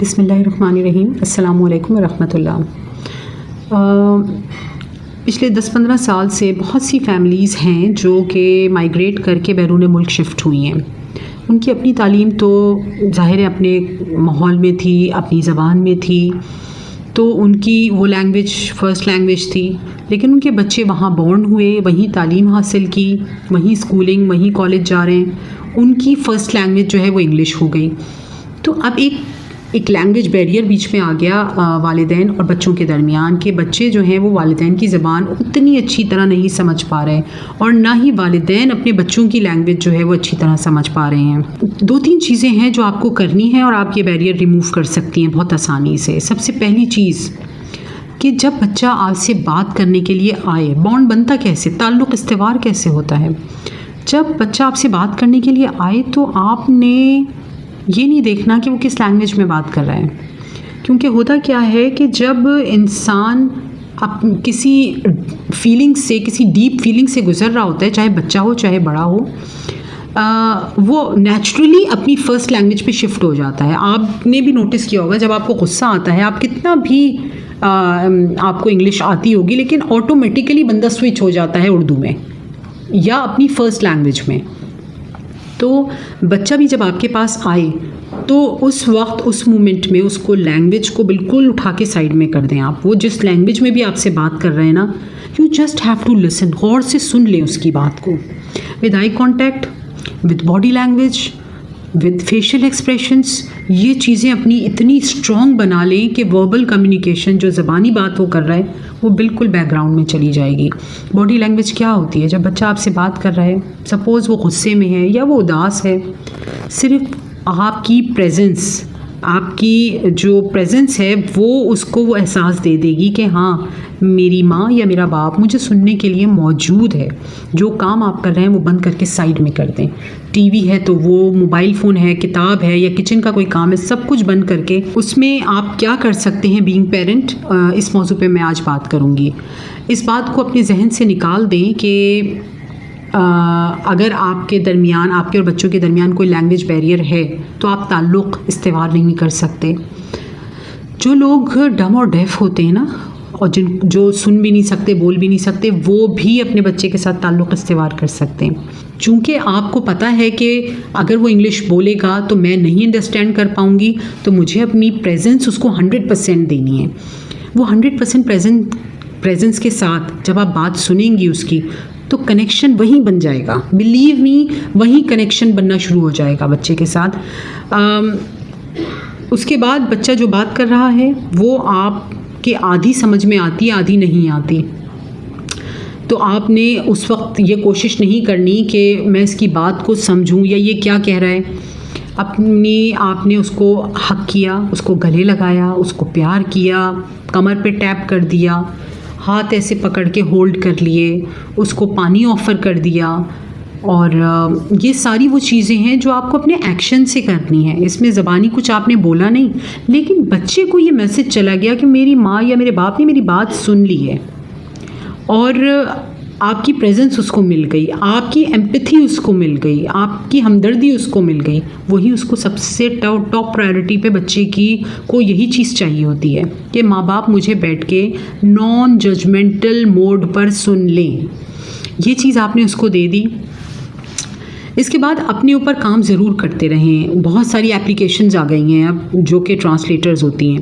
बिस्मिल्लाहिर्रहमानिर्रहीम। अस्सलामु अलैकुम वरहमतुल्लाह। पिछले 10-15 साल से बहुत सी फैमिलीज़ हैं जो कि माइग्रेट करके बैरून मुल्क शिफ्ट हुई हैं। उनकी अपनी तालीम तो ज़ाहिर है अपने माहौल में थी, अपनी ज़बान में थी, तो उनकी वो लैंग्वेज फ़र्स्ट लैंग्वेज थी। लेकिन उनके बच्चे वहाँ बॉर्न हुए, वहीं तालीम हासिल की, वहीं स्कूलिंग, वहीं कॉलेज जा रहे हैं, उनकी फ़र्स्ट लैंग्वेज जो है वो इंग्लिश हो गई। तो अब एक लैंग्वेज बैरियर बीच में आ गया वालिदैन और बच्चों के दरमियान, के बच्चे जो हैं वो वालिदैन की ज़बान उतनी अच्छी तरह नहीं समझ पा रहे और ना ही वालिदैन अपने बच्चों की लैंग्वेज जो है वो अच्छी तरह समझ पा रहे हैं। 2-3 चीज़ें हैं जो आपको करनी है और आप ये बैरियर रिमूव कर सकती हैं बहुत आसानी से। सबसे पहली चीज़ कि जब बच्चा आपसे बात करने के लिए आए, बॉन्ड बनता कैसे, ताल्लुक़ इस्तेवार कैसे होता है। जब बच्चा आपसे बात करने के लिए आए तो आपने ये नहीं देखना कि वो किस लैंग्वेज में बात कर रहा है, क्योंकि होता क्या है कि जब इंसान किसी फीलिंग से, किसी डीप फीलिंग से गुज़र रहा होता है, चाहे बच्चा हो चाहे बड़ा हो, वो नेचुरली अपनी फ़र्स्ट लैंग्वेज पे शिफ्ट हो जाता है। आपने भी नोटिस किया होगा जब आपको गुस्सा आता है, आप कितना भी आपको इंग्लिश आती होगी लेकिन ऑटोमेटिकली बंदा स्विच हो जाता है उर्दू में या अपनी फ़र्स्ट लैंग्वेज में। तो बच्चा भी जब आपके पास आए तो उस वक्त, उस मोमेंट में उसको लैंग्वेज को बिल्कुल उठा के साइड में कर दें। आप वो जिस लैंग्वेज में भी आपसे बात कर रहे हैं ना, you just have to listen, गौर से सुन लें उसकी बात को, with eye contact, with body language, with facial expressions. ये चीज़ें अपनी इतनी स्ट्रॉन्ग बना लें कि वर्बल कम्युनिकेशन, जो ज़बानी बात वो कर रहा है, वो बिल्कुल बैकग्राउंड में चली जाएगी। बॉडी लैंग्वेज क्या होती है? जब बच्चा आपसे बात कर रहा है, सपोज़ वो गुस्से में है या वो उदास है, सिर्फ आपकी प्रेजेंस, आपकी जो प्रेजेंस है वो उसको वो एहसास दे देगी कि हाँ, मेरी माँ या मेरा बाप मुझे सुनने के लिए मौजूद है। जो काम आप कर रहे हैं वो बंद करके साइड में कर दें। टीवी है तो वो, मोबाइल फ़ोन है, किताब है या किचन का कोई काम है, सब कुछ बंद करके उसमें आप क्या कर सकते हैं बीइंग पेरेंट, इस मौजू पे मैं आज बात करूँगी। इस बात को अपने जहन से निकाल दें कि अगर आपके दरमियान, आपके और बच्चों के दरमियान कोई लैंग्वेज बैरियर है तो आप ताल्लुक़ इस्तेवार नहीं कर सकते। जो लोग डम और डेफ होते हैं ना, और जो सुन भी नहीं सकते, बोल भी नहीं सकते, वो भी अपने बच्चे के साथ ताल्लुक़ इस्तेवार कर सकते हैं। चूँकि आपको पता है कि अगर वो इंग्लिश बोलेगा तो मैं नहीं अंडरस्टैंड कर पाऊँगी, तो मुझे अपनी प्रेजेंस उसको 100% देनी है। वो 100% प्रेजेंस के साथ जब आप बात सुनेंगी उसकी, तो कनेक्शन वहीं बन जाएगा। बिलीव मी, वहीं कनेक्शन बनना शुरू हो जाएगा बच्चे के साथ। उसके बाद बच्चा जो बात कर रहा है वो आपके आधी समझ में आती है, आधी नहीं आती। तो आपने उस वक्त ये कोशिश नहीं करनी कि मैं इसकी बात को समझूं या ये क्या कह रहा है। आपने उसको हक किया, उसको गले लगाया, उसको प्यार किया, कमर पे टैप कर दिया, हाथ ऐसे पकड़ के होल्ड कर लिए, उसको पानी ऑफ़र कर दिया। और ये सारी वो चीज़ें हैं जो आपको अपने एक्शन से करनी है। इसमें ज़बानी कुछ आपने बोला नहीं, लेकिन बच्चे को ये मैसेज चला गया कि मेरी माँ या मेरे बाप ने मेरी बात सुन ली है और आपकी प्रेजेंस उसको मिल गई, आपकी एम्पैथी उसको मिल गई, आपकी हमदर्दी उसको मिल गई। वही उसको सबसे टॉप प्रायोरिटी पे बच्चे की को यही चीज़ चाहिए होती है कि माँ बाप मुझे बैठ के नॉन जजमेंटल मोड पर सुन लें। ये चीज़ आपने उसको दे दी। इसके बाद अपने ऊपर काम ज़रूर करते रहें। बहुत सारी एप्लीकेशंस आ गई हैं अब जो कि ट्रांसलेटर्स होती हैं।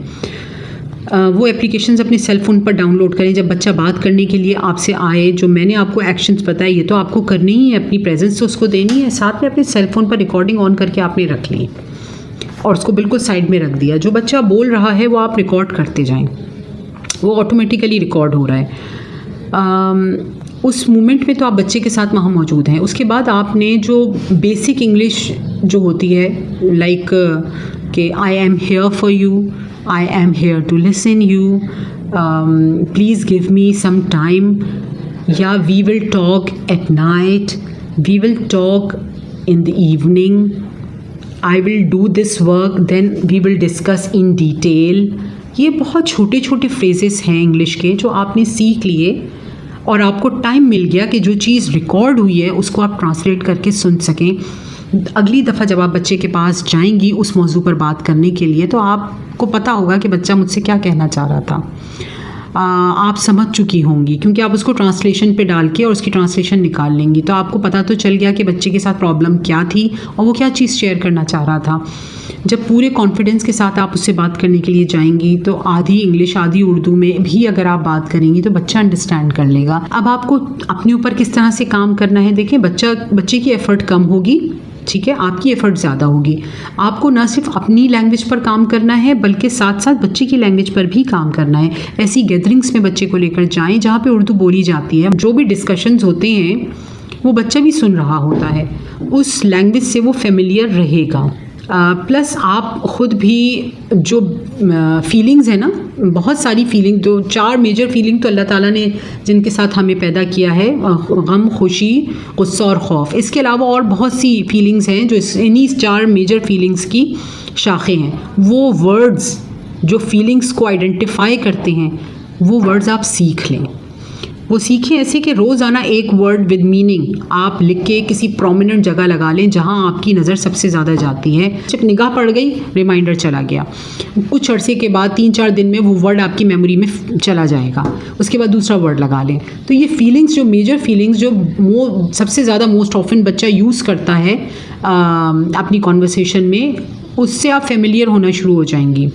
वो एप्लीकेशंस अपने सेल फ़ोन पर डाउनलोड करें। जब बच्चा बात करने के लिए आपसे आए, जो मैंने आपको एक्शंस बताए, ये तो आपको करनी ही है, अपनी प्रेजेंस तो उसको देनी है, साथ में अपने सेल फ़ोन पर रिकॉर्डिंग ऑन करके आपने रख ली और उसको बिल्कुल साइड में रख दिया। जो बच्चा बोल रहा है वो आप रिकॉर्ड करते जाएं, वो ऑटोमेटिकली रिकॉर्ड हो रहा है। उस मोमेंट में तो आप बच्चे के साथ वहाँ मौजूद हैं। उसके बाद आपने जो बेसिक इंग्लिश जो होती है, लाइक कि I am here for you, I am here to listen you, please give me some time, yeah, we will talk at night, we will talk in the evening, I will do this work, then we will discuss in detail। ये बहुत छोटे छोटे phrases हैं English के जो आपने सीख लिए और आपको टाइम मिल गया कि जो चीज़ रिकॉर्ड हुई है उसको आप ट्रांसलेट करके सुन सकें। अगली दफ़ा जब आप बच्चे के पास जाएंगी उस मौजू पर बात करने के लिए, तो आपको पता होगा कि बच्चा मुझसे क्या कहना चाह रहा था। आप समझ चुकी होंगी क्योंकि आप उसको ट्रांसलेशन पे डाल के और उसकी ट्रांसलेशन निकाल लेंगी, तो आपको पता तो चल गया कि बच्चे के साथ प्रॉब्लम क्या थी और वो क्या चीज़ शेयर करना चाह रहा था। जब पूरे कॉन्फिडेंस के साथ आप उससे बात करने के लिए जाएंगी तो आधी इंग्लिश आधी उर्दू में भी अगर आप बात करेंगी तो बच्चा अंडरस्टैंड कर लेगा। अब आपको अपने ऊपर किस तरह से काम करना है, देखिए बच्चे की एफ़र्ट कम होगी, ठीक है, आपकी एफ़र्ट ज़्यादा होगी। आपको ना सिर्फ अपनी लैंग्वेज पर काम करना है बल्कि साथ साथ बच्चे की लैंग्वेज पर भी काम करना है। ऐसी गैदरिंग्स में बच्चे को लेकर जाएं जहाँ पे उर्दू बोली जाती है, जो भी डिस्कशंस होते हैं वो बच्चा भी सुन रहा होता है, उस लैंग्वेज से वो फेमिलियर रहेगा। प्लस आप ख़ुद भी जो फीलिंग्स है ना, बहुत सारी फीलिंग, जो 4 मेजर फीलिंग तो अल्लाह ताला ने जिनके साथ हमें पैदा किया है, गम, खुशी, गुस्सा और खौफ। इसके अलावा और बहुत सी फीलिंग्स हैं जो इन्हीं 4 मेजर फीलिंग्स की शाखें हैं। वो वर्ड्स जो फीलिंग्स को आइडेंटिफाई करते हैं वो वर्ड्स आप सीख लें। वो सीखें ऐसे कि रोज़ाना एक वर्ड विद मीनिंग आप लिख के किसी प्रोमिनेंट जगह लगा लें जहां आपकी नज़र सबसे ज़्यादा जाती है। जब निगाह पड़ गई, रिमाइंडर चला गया, कुछ अरसे के बाद 3-4 दिन में वो वर्ड आपकी मेमोरी में चला जाएगा, उसके बाद दूसरा वर्ड लगा लें। तो ये फीलिंग्स, जो मेजर फीलिंग्स जो सबसे ज़्यादा मोस्ट ऑफन बच्चा यूज़ करता है अपनी कॉन्वर्सेशन में, उससे आप फेमिलियर होना शुरू हो जाएंगी।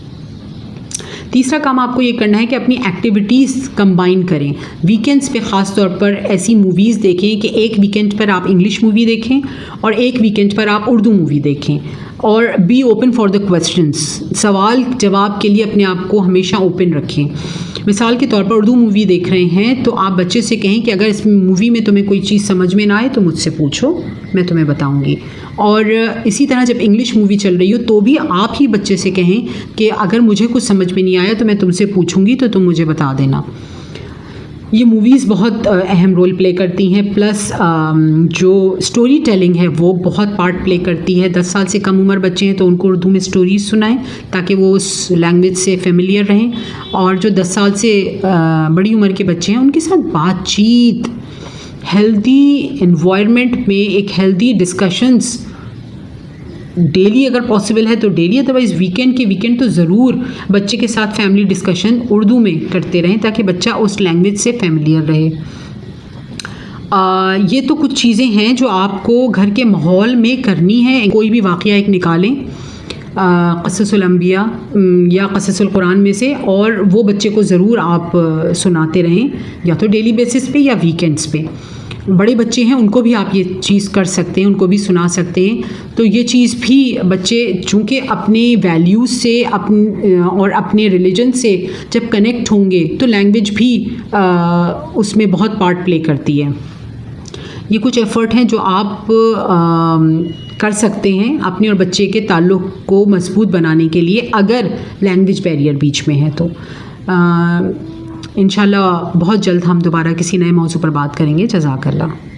तीसरा काम आपको ये करना है कि अपनी एक्टिविटीज़ कंबाइन करें। वीकेंड्स पे ख़ास तौर पर ऐसी मूवीज़ देखें कि एक वीकेंड पर आप इंग्लिश मूवी देखें और एक वीकेंड पर आप उर्दू मूवी देखें, और be open for the questions, सवाल जवाब के लिए अपने आप को हमेशा ओपन रखें। मिसाल के तौर पर उर्दू मूवी देख रहे हैं तो आप बच्चे से कहें कि अगर इस मूवी में तुम्हें कोई चीज़ समझ में ना आए तो मुझसे पूछो, मैं तुम्हें बताऊंगी। और इसी तरह जब इंग्लिश मूवी चल रही हो तो भी आप ही बच्चे से कहें कि अगर मुझे कुछ समझ में नहीं आया तो मैं तुमसे पूछूंगी तो तुम मुझे बता देना। ये मूवीज़ बहुत अहम रोल प्ले करती हैं। प्लस जो स्टोरी टेलिंग है वो बहुत पार्ट प्ले करती है। 10 साल से कम उम्र बच्चे हैं तो उनको उर्दू में स्टोरीज सुनाएं ताकि वो उस लैंग्वेज से फेमिलियर रहें, और जो 10 साल से बड़ी उम्र के बच्चे हैं उनके साथ बातचीत, हेल्दी एनवायरनमेंट में एक हेल्दी डिस्कशंस डेली अगर पॉसिबल है तो डेली, अदरवाइज़ वीकेंड तो ज़रूर बच्चे के साथ फैमिली डिस्कशन उर्दू में करते रहें ताकि बच्चा उस लैंग्वेज से फेमिलियर रहे। ये तो कुछ चीज़ें हैं जो आपको घर के माहौल में करनी है। कोई भी वाक़या एक निकालें क़ससुल अंबिया या क़ससुल कुरान में से, और वो बच्चे को ज़रूर आप सुनाते रहें, या तो डेली बेसिस पे या वीकेंड्स पे। बड़े बच्चे हैं उनको भी आप ये चीज़ कर सकते हैं, उनको भी सुना सकते हैं। तो ये चीज़ भी बच्चे चूँकि अपने वैल्यूज़ से और अपने रिलीजन से जब कनेक्ट होंगे तो लैंग्वेज भी उसमें बहुत पार्ट प्ले करती है। ये कुछ एफ़र्ट हैं जो आप कर सकते हैं अपने और बच्चे के ताल्लुक़ को मजबूत बनाने के लिए, अगर लैंग्वेज बैरियर बीच में है तो। इंशाल्लाह बहुत जल्द हम दोबारा किसी नए मौजू पर बात करेंगे। जज़ाकल्लाह।